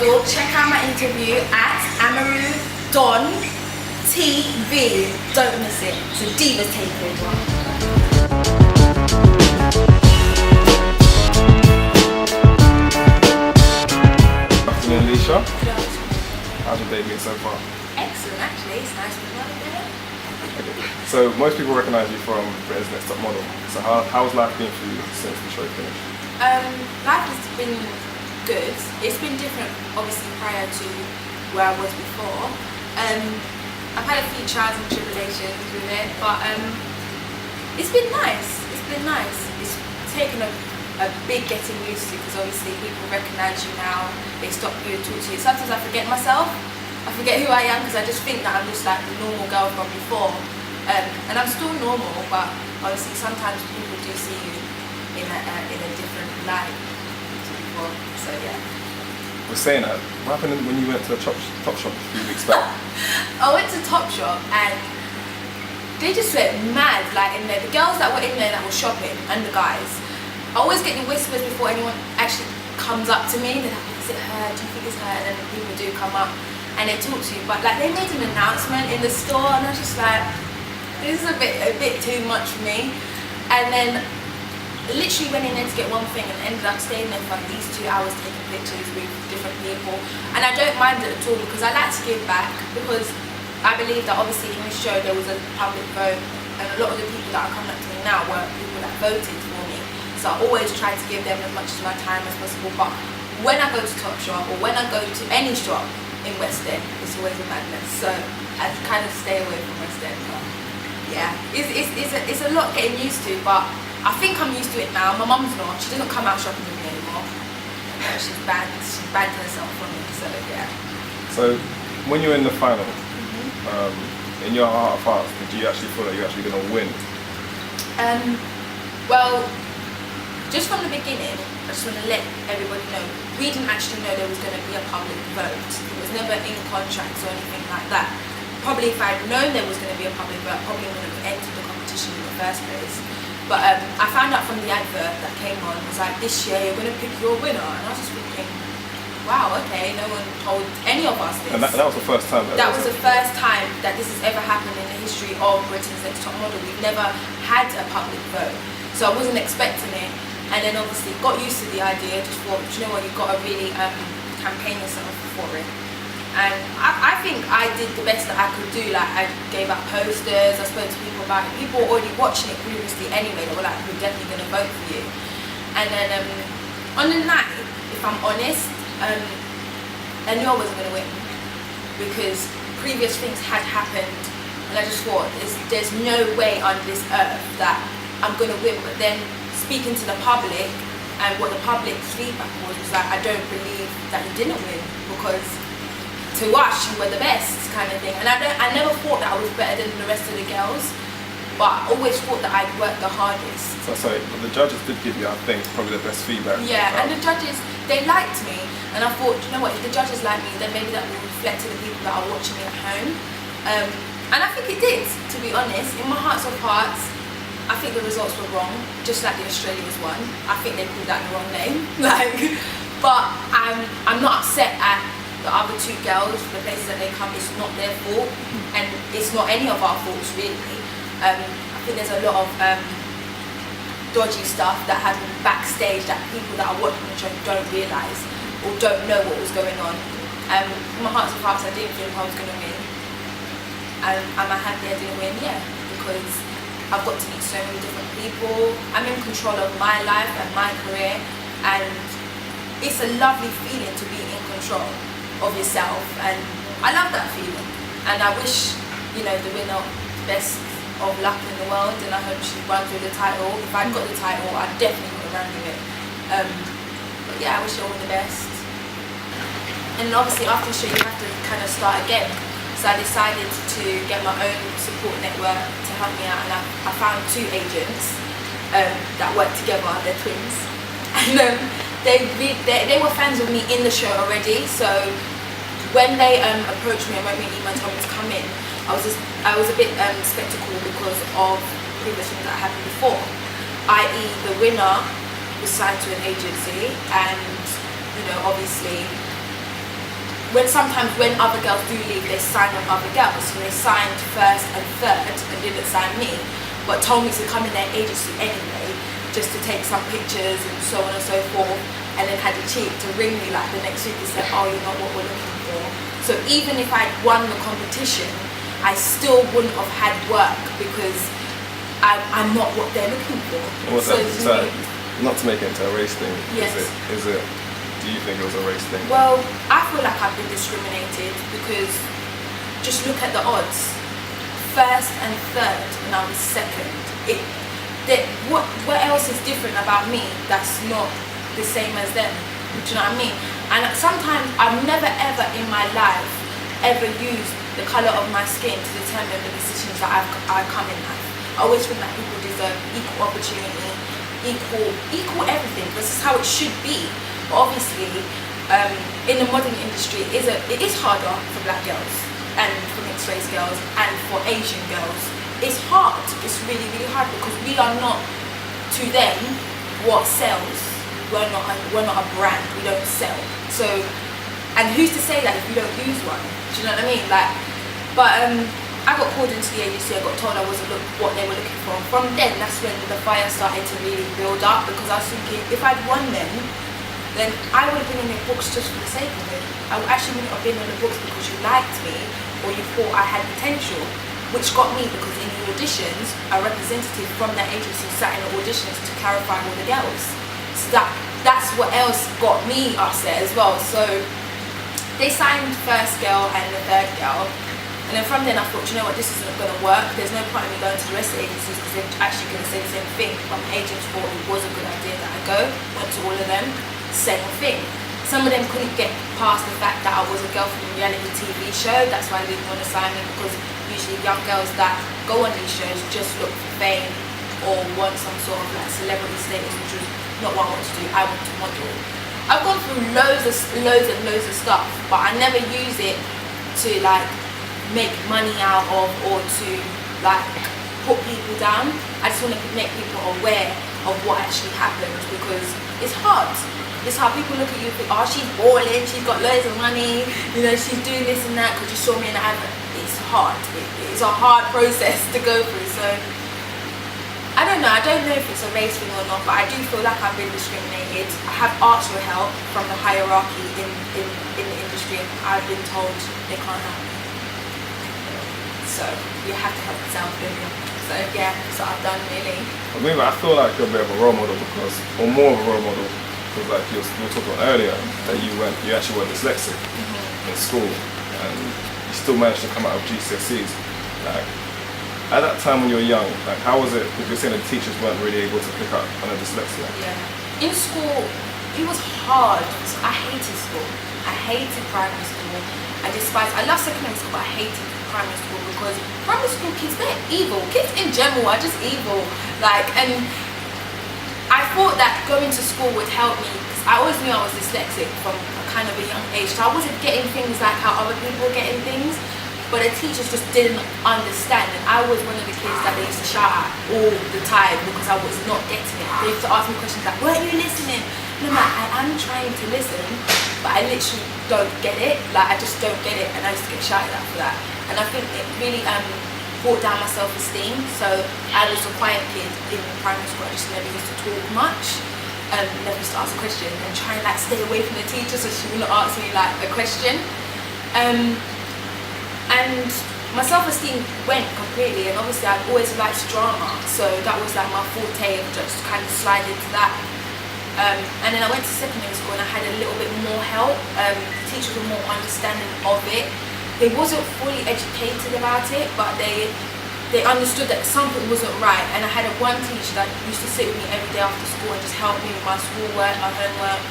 model, check out my interview at Amarudontv. Don't miss it. It's a Divas takeover. Afternoon, Alisha. How's your day been so far? Excellent, actually. It's nice with weather there. Okay. So most people recognise you from Britain's Next Top Model. So how's life been for you since the show finished? Life has been good. It's been different, obviously, prior to where I was before. I've had a few trials and tribulations with it, but it's been nice. It's been nice. It's taken a big getting used to, because obviously people recognise you now. They stop you and talk to you. Sometimes I forget myself. I forget who I am, because I just think that I'm just like the normal girl from before. And I'm still normal, but obviously sometimes people do see you in a different light to before. So yeah. I was saying that, what happened when you went to the Topshop a few weeks back? I went to Topshop and they just went mad, like in there. The girls that were in there that were shopping, and the guys, I always get the whispers before anyone actually comes up to me. They're like, is it her? Do you think it's her? And then people do come up and they talk to you. But like, they made an announcement in the store, and I was just like, this is a bit too much for me. And then literally went in there to get one thing and ended up staying there for at least 2 hours taking pictures with different people. And I don't mind it at all, because I like to give back, because I believe that obviously in this show there was a public vote, and a lot of the people that are coming up to me now were people that voted for me. So I always try to give them as much of my time as possible. But when I go to Topshop, or when I go to any shop in West End, it's always a madness. So I kind of stay away from West End. But yeah, it's a lot getting used to, but I think I'm used to it now. My mum's not. She doesn't come out shopping with me anymore. She's banned herself from me, so yeah. So when you were in the final, in your heart of hearts, did you actually feel that you're actually going to win? Well, just from the beginning, I just want to let everybody know, we didn't actually know there was going to be a public vote. It was never in contracts or anything like that. Probably if I'd known there was going to be a public vote, I probably wouldn't have entered the competition in the first place. But I found out from the advert that came on, it was like, this year you're going to pick your winner. And I was just thinking, wow, okay, no one told any of us this. And that was the first time? That was the first time that this has ever happened in the history of Britain's Next Top Model. We've never had a public vote. So I wasn't expecting it. And then obviously got used to the idea, just thought, you know what, you've got to really campaign yourself for it. And I think I did the best that I could do. Like, I gave out posters, I spoke to people about it. People were already watching it previously anyway. They were like, we're definitely going to vote for you. And then on the night, if I'm honest, I knew I wasn't going to win, because previous things had happened, and I just thought, there's no way on this earth that I'm going to win. But then speaking to the public, and what the public's feedback was like, I don't believe that you didn't win, because to us you were the best, kind of thing. And I never thought that I was better than the rest of the girls, but I always thought that I'd worked the hardest. So sorry, but the judges did give you, I think, probably the best feedback. Yeah, and the judges, they liked me, and I thought, you know what, if the judges like me, then maybe that will reflect to the people that are watching me at home. And I think it did, to be honest. In my hearts of hearts, I think the results were wrong, just like the Australians one. I think they called that the wrong name. But I'm not upset at the other two girls, the places that they come. It's not their fault, and it's not any of our faults really. I think there's a lot of dodgy stuff that happened backstage that people that are watching the show don't realise or don't know what was going on. In my hearts of hearts, I didn't think I was going to win. Am I happy I didn't win? Yeah, because I've got to meet so many different people. I'm in control of my life and my career, and it's a lovely feeling to be in control of yourself, and I love that feeling. And I wish, you know, the winner best of luck in the world, and I hope she runs with the title. If I'd got the title, I'd definitely would have run with it. But yeah, I wish you all the best. And obviously after the show you have to kind of start again. So I decided to get my own support network to help me out, and I found 2 agents that work together. They're twins, and they were fans of me in the show already. So when they approached me and wrote me an email and told me to come in, I was a bit skeptical because of previous things that happened before, i.e. the winner was signed to an agency, and you know, obviously sometimes when other girls do leave, they sign on other girls. So they signed first and third and didn't sign me, but told me to come in their agency anyway, just to take some pictures and so on and so forth, and then had the cheek to ring me like the next week and say, oh, you're not what we're looking for. So even if I'd won the competition, I still wouldn't have had work because I'm not what they're looking for. Not to make it into a race thing, yes. Is it? Do you think it was a race thing? Well, I feel like I've been discriminated because just look at the odds. First and third, and I was second. What else is different about me that's not the same as them? Do you know what I mean? And sometimes I've never ever in my life ever used the colour of my skin to determine the positions that I come in at. I always think that people deserve equal opportunity, equal everything. This is how it should be. But obviously, in the modelling industry, it is harder for black girls and for mixed race girls and for Asian girls. It's hard. It's really, really hard because we are not to them what sells. We're not a brand. We don't sell. So, and who's to say that if you don't use one? Do you know what I mean? I got called into the agency. I got told I wasn't what they were looking for. From then, that's when the fire started to really build up, because I was thinking if I'd won then I would have been in the books just for the sake of it. I actually wouldn't have been in the books because you liked me or you thought I had potential, which got me because in the auditions, a representative from that agency sat in the auditions to clarify all the girls. So that's what else got me upset as well. So they signed first girl and the third girl. And then from then I thought, you know what, this isn't going to work. There's no point in me going to the rest of the agencies because they're actually going to say the same thing. But my agents thought it was a good idea that I go. Went to all of them, same thing. Some of them couldn't get past the fact that I was a girl from a reality TV show. That's why they didn't want to sign me, because usually young girls that go on these shows just look for fame or want some sort of like celebrity status, which was not what I want to do. I want to model. I've gone through loads of stuff, but I never use it to like make money out of or to like put people down. I just want to make people aware of what actually happens, because it's hard. It's how people look at you and think, oh, she's balling, she's got loads of money, you know, she's doing this and that because you saw me in the advert. It's hard. It's a hard process to go through. So I don't know if it's a race thing or not, but I do feel like I've been discriminated. I have asked for help from the hierarchy in the industry, and I've been told they can't help me. So you have to help yourself, don't you? So yeah, that's what I've done really. I feel like you're a bit of a role model or more of a role model, because like you were talking about earlier, that you actually were dyslexic in school, and you still managed to come out of GCSEs. Like at that time when you were young, like how was it? Because you're saying the teachers weren't really able to pick up on a dyslexia. Yeah. In school, it was hard. I hated school. I hated primary school. I love secondary school, but I hated primary school because primary school kids, they're evil. Kids in general are just evil. And I thought that going to school would help me, because I always knew I was dyslexic from a kind of a young age, so I wasn't getting things like how other people were getting things, but the teachers just didn't understand, and I was one of the kids that they used to shout at all the time because I was not getting it. They used to ask me questions like, weren't you listening? And I'm like, I am trying to listen, but I literally don't get it. I just don't get it, and I used to get shouted at for that. And I think it really brought down my self-esteem. So I was a quiet kid in primary school. I just never used to talk much, never used to ask a question, and try and stay away from the teacher so she wouldn't ask me a question. And my self-esteem went completely, and obviously I've always liked drama, so that was my forte of just kind of slide into that. And then I went to secondary school and I had a little bit more help. The teachers were more understanding of it. They wasn't fully educated about it, but they understood that something wasn't right. And I had one teacher that used to sit with me every day after school and just help me with my schoolwork, my homework.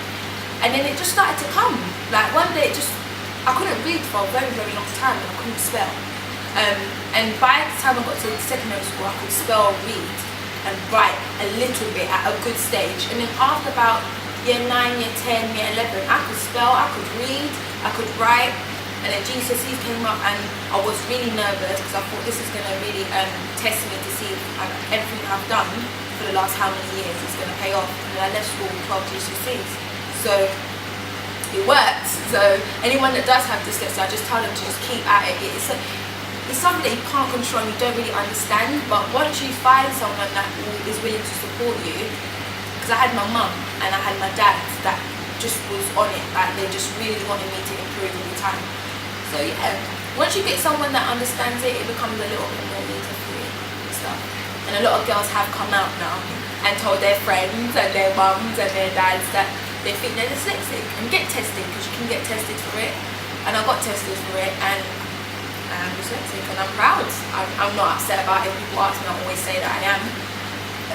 And then it just started to come. One day I couldn't read for a very, very long time, and I couldn't spell. And by the time I got to secondary school, I could spell, read and write a little bit at a good stage. And then after about year 9, year 10, year 11, I could spell, I could read, I could write. And then GCSEs came up and I was really nervous because I thought this is going to really test me to see if everything I've done for the last how many years is going to pay off. And then I left school with 12 GCSEs. So it works. So anyone that does have dyslexia, I just tell them to just keep at it. It's something that you can't control and you don't really understand, but once you find someone that is willing to support you, because I had my mum and I had my dad that just was on it, like they just really wanted me to improve all the time. So yeah, once you get someone that understands it, it becomes a little bit more easier for you and stuff. And a lot of girls have come out now and told their friends and their mums and their dads that they think they're dyslexic and get tested, because you can get tested for it. And I got tested for it, and I'm dyslexic, and I'm proud. I'm not upset about it. People ask me, I always say that I am.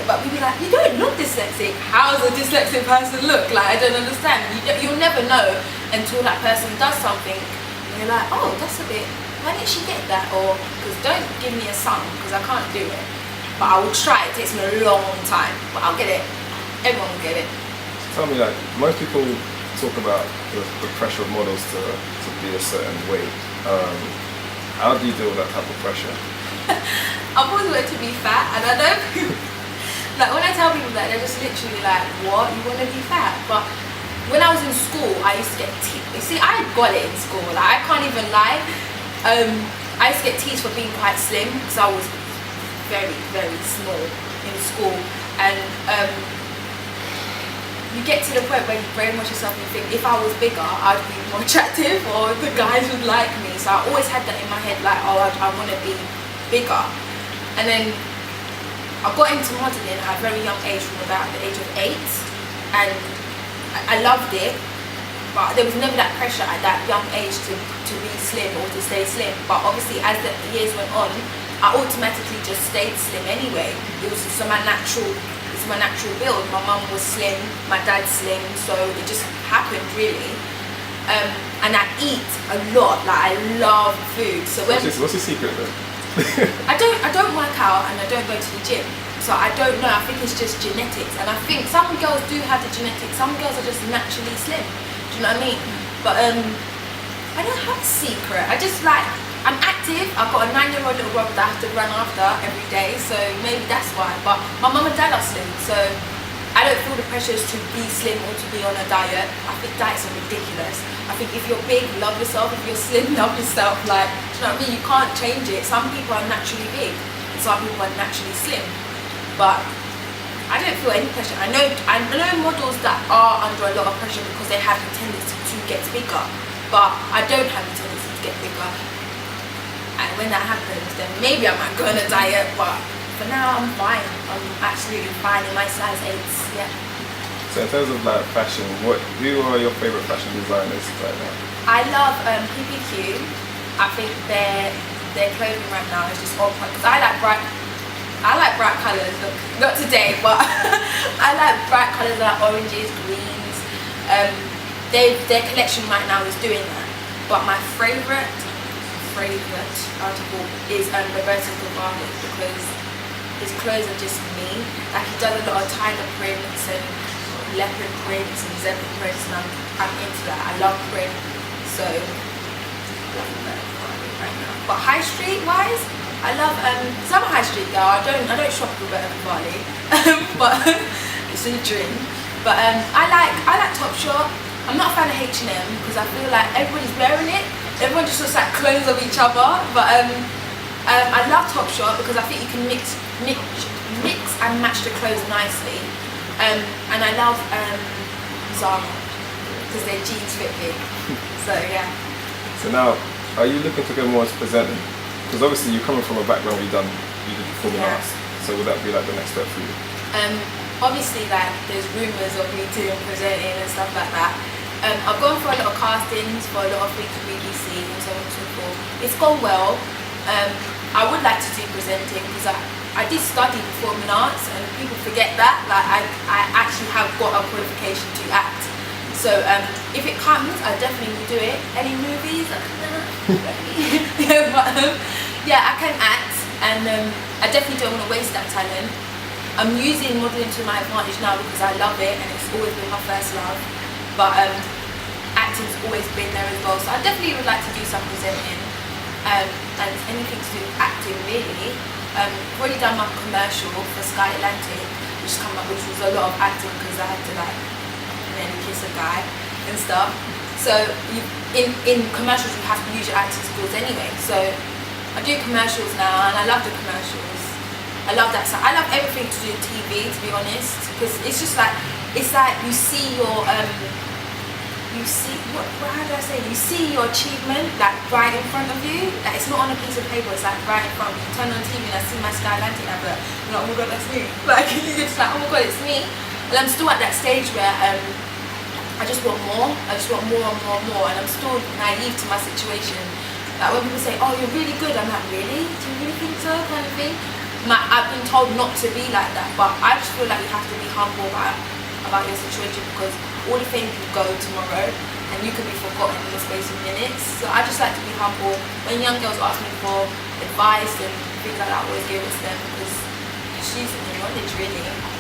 But people are like, you don't look dyslexic. How does a dyslexic person look? Like, I don't understand. You'll never know until that person does something. And you're like, oh, that's a bit, why didn't she get that? Or, because don't give me a sum, because I can't do it. But I will try. It takes me a long time. But I'll get it. Everyone will get it. Tell me, like, most people talk about the pressure of models to be a certain way. How do you deal with that type of pressure? I've always wanted to be fat, and I know people, like when I tell people that, they're just literally like, what, you want to be fat? But when I was in school, I used to get teased. You see, I got it in school, like I can't even lie. I used to get teased for being quite slim, because I was very, very small in school. And you get to the point where you brainwash yourself and you think, if I was bigger, I'd be more attractive, or the guys would like me. So I always had that in my head, like, oh, I want to be bigger. And then I got into modelling at a very young age, from about the age of 8, and I loved it, but there was never that pressure at that young age to be slim or to stay slim. But obviously as the years went on, I automatically just stayed slim anyway. It was just my natural build. My mum was slim, my dad's slim, so it just happened really. And I eat a lot, like I love food. So what's your secret then? I don't work out and I don't go to the gym, so I don't know. I think it's just genetics, and I think some girls do have the genetics. Some girls are just naturally slim. Do you know what I mean? But I don't have a secret. I just like, I'm active. I've got a 9-year-old little brother that I have to run after every day, so maybe that's why. But my mum and dad are slim, so I don't feel the pressures to be slim or to be on a diet. I think diets are ridiculous. I think if you're big, love yourself. If you're slim, love yourself. Like, do you know what I mean? You can't change it. Some people are naturally big, and some people are naturally slim. But I don't feel any pressure. I know models that are under a lot of pressure because they have the tendency to get bigger, but I don't have the tendency to get bigger. And when that happens, then maybe I might go on a diet, but for now I'm fine. I'm absolutely fine in my size 8s, yeah. So in terms of like fashion, who are your favourite fashion designers right now? I love PPQ. I think their clothing right now is just on point, because I like bright colours. Look, not today, but I like bright colours like oranges, greens. Their collection right now is doing that. But my favourite article is Roberto Cavalli, because his clothes are just me. Like, he does a lot of tiger prints and leopard prints and zebra prints, and I'm into that. I love print, so I love Roberto Cavalli right now. But high street wise, I love I'm a high street girl. I don't shop at Roberto Cavalli, but it's a dream. But I like Topshop. I'm not a fan of H&M because I feel like everybody's wearing it. Everyone just looks like clones of each other. But I love Topshop because I think you can mix and match the clothes nicely. And I love Zara because their jeans fit me. So yeah. So now, are you looking to go more as presenting? Because obviously you're coming from a background where you did performing arts. So would that be like the next step for you? Obviously, like, there's rumours of me doing presenting and stuff like that. I've gone for a lot of castings for a lot of things with BBC and so on and so forth. It's gone well. I would like to do presenting because I did study performing arts, and people forget that. Like, I actually have got a qualification to act. So if it comes, I definitely will do it. Any movies? Yeah, but yeah, I can act, and I definitely don't want to waste that talent. I'm using modelling to my advantage now because I love it, and it's always been my first love. But acting's always been there as well. So I definitely would like to do some presenting, and anything to do with acting really. I've already done my commercial for Sky Atlantic, which was a lot of acting because I had to like nearly kiss a guy and stuff. So in commercials you have to use your acting skills anyway. So I do commercials now, and I love the commercials. I love that. So I love everything to do with TV, to be honest, because it's just like, it's like you see your you see how do I say? You see your achievement like right in front of you. Like it's not on a piece of paper. It's like right in front of you. You turn on TV and I see my Sky Atlantic advert. I'm like, oh my god, that's me. Like you're just like, oh my god, it's me. And I'm still at that stage where I just want more. I just want more and more and more. And I'm still naive to my situation. Like when people say, oh, you're really good, I'm like, really? Do you really think so? Kind of thing. I've been told not to be like that, but I just feel like you have to be humble about your situation, because all the things can go tomorrow and you can be forgotten in the space of minutes. So I just like to be humble. When young girls ask me for advice and things like that, I always give it to them, because she's in the knowledge really.